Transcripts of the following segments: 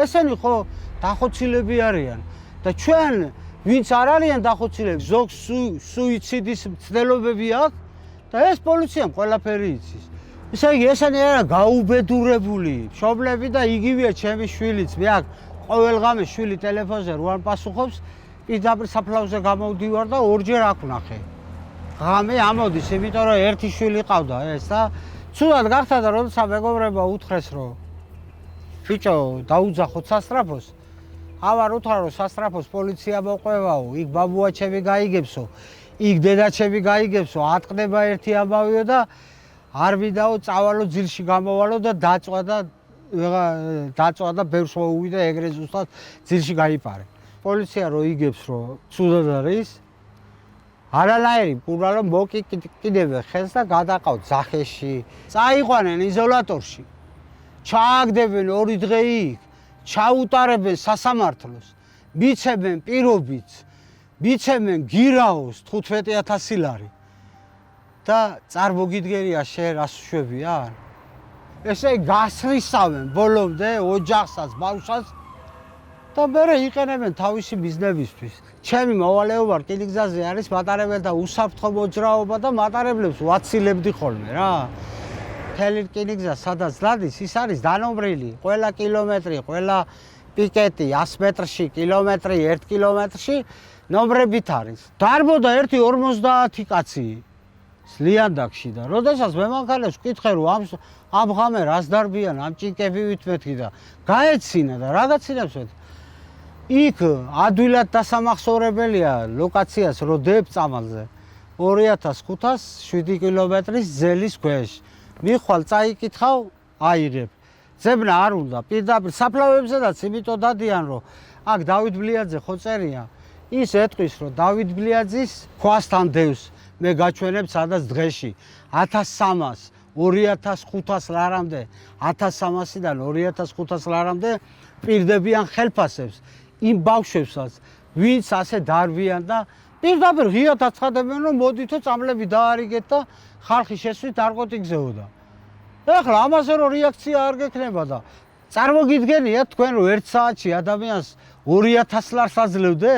ესენი ხო დახოცილები არიან და ჩვენ ვინც არ არიან დახოცილები, ზოგს სუიციდის მცდელობები აქვს და ეს პოლიციამ ყველაფერი იცის. ისე იგი ესენი არა გაუბედურებული მშობლები და იგივეა ჩემი შვილიც. მე აქ ყოველღამე შვილი ტელეფონზე რო არ პასუხობს, პირდაპირ საფლავზე გამოვდივარ და ორჯერ აქ ვნახე. ღამე ამოდის, იმიტომ რომ ერთი შვილი ყავდა ეს და ცუდად გახდა და როდესაც მეგობრებმა უთხრეს რომ ბიჭო დაუძახოთ სასტრაფოს. ავარ უთხრა რომ სასტრაფოს პოლიცია მოყვევაო, იქ ბაბუაჩები გაიგებსო, იქ დედაჩები გაიგებსო, ატყდება ერთი ამბავიო და არ ვიდაო წავალო ძილში გამოვალო და დაწვა და ბევრს მოუვიდა ეგრე ზუსტად ძილში გაიპარე. პოლიცია რო იგებს რომ ცუდად არის, არანაირი პურა რომ მოკიკიდებენ ხელს და გადაყავთ ძახეში, წაიყვანენ იზოლატორში, ჩააგდებენ 2 დღე იქ, ჩაუტარებენ სასამართლოს, მიცემენ პირობიც, მიცემენ გირაოს 15,000 ლარი და წარმოგიდგენია შენ რას შვებიან? ესე გასრისავენ ბოლომდე ოჯახსაც, ბავშვსაც და მერე იყენებენ თავისი ბიზნესისთვის. ჩემი მოვალეობა რკინიგზაზე არის მატარებელთა უსაფრთხო მოძრაობა და მატარებლებს ვაცილებდი ხოლმე რა. მთელი რკინიგზა სადაც დადის, ის არის დანომრილი, ყველა კილომეტრი, ყველა პიკეტი 100 მეტრში, კილომეტრი, 1 კილომეტრში ნომრებით არის. დარბოდა 1.50 კაცი სლიანდაგში და როდესაც მე მანქანებს ვკითხე რომ ამ ღამე რას დარბიან, ამ ჭინკები ვითმეთქი და გაეცინა და რა გაცინებს მეთქი. იქ ადვილად დასამახსოვრებელია ლოკაციას როდებ წამალზე 2507 კილომეტრის ზელის ქვეშ. მიხვალ წაიკითხავ, აიღებ. ძებნა არ უნდა, პირდაპირ საფლავებზედაც იმიტომ დადიან რომ აქ დავით ბლიაძე ხო წერია. ის ეტყვის რომ დავით ბლიაძის ქვასთან დევს მე გაჩვენებ სადაც დღეში 1300 2500 ლარამდე 1300-დან 2500 ლარამდე პირდებიან ხელფასებს იმ ბავშვებსაც ვინც ასე დარბიან და პირდაპირ ღიად აცხადებენ რომ მოდითო წამლები დაარიგეთ და ხალხი შესვით ნარკოტიკზეო და ეხლა ამაზე რო რეაქცია არ გექნება და წარმოგიდგენიათ თქვენ რომ 1 საათში ადამიანს 2000 ლარს აძლევდე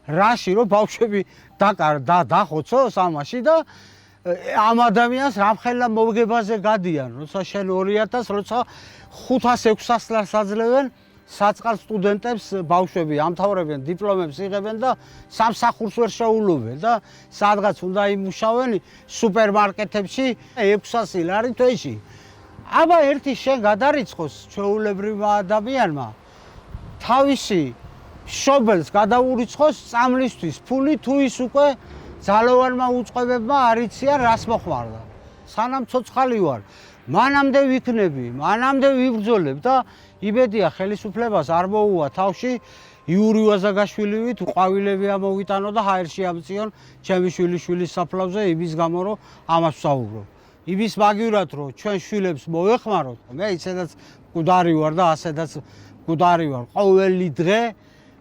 რაში რომ ბავშვები დახოცოს ამაში და ამ ადამიანს რამხელა მოგებაზე გადიან როცა შენ 2000 როცა 500-600 ლარს აძლევენ საწყალ სტუდენტებს ბავშვები ამთავრებენ დიპლომებს იღებენ და სამსახურს ვერ შეულობენ და სადღაც უნდა იმუშავენ სუპერმარკეტებში 600 ლარი თვეში. აბა ერთი შენ გადარიცხოს ჩვეულებრივმა ადამიანმა თავისი მშობელს გადაურიცხოს წამლისთვის ფული თუ ის უკვე ძალოვანმა უწყებებმა არ იციან რას მოხმარდა. სანამ ცოცხალი ვარ, მანამდე ვიქნები, მანამდე ვიბრძოლებ და იმედია ხელისუფლებას არ მოუვა თავში იური ვაზაგაშვილივით ყვავილები ამოვიტანო და ჰაერში ამწიონ ჩემი შვილიშვილის საფლავზე იმის გამო რომ ამას ვსაუბრობ. იმის მაგივრად რომ ჩვენ შვილებს მოეხმაროთ, მე ისედაც მკვდარი ვარ და ასედაც მკვდარი ვარ. ყოველი დღე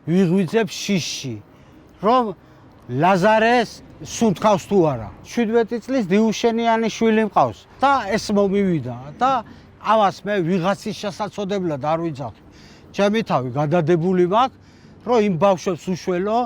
ვიღვიძებ შიშში, რომ ლაზარეს სუნთქავს თუ არა. 17 წლის დიუშენიანი შვილი მყავს და ეს მომივიდა და ამას მე ვიღაცის შესაძლებლად არ ვიძახი. ჩემი თავი გადადებული მაქვს, რომ იმ ბავშვებს უშველო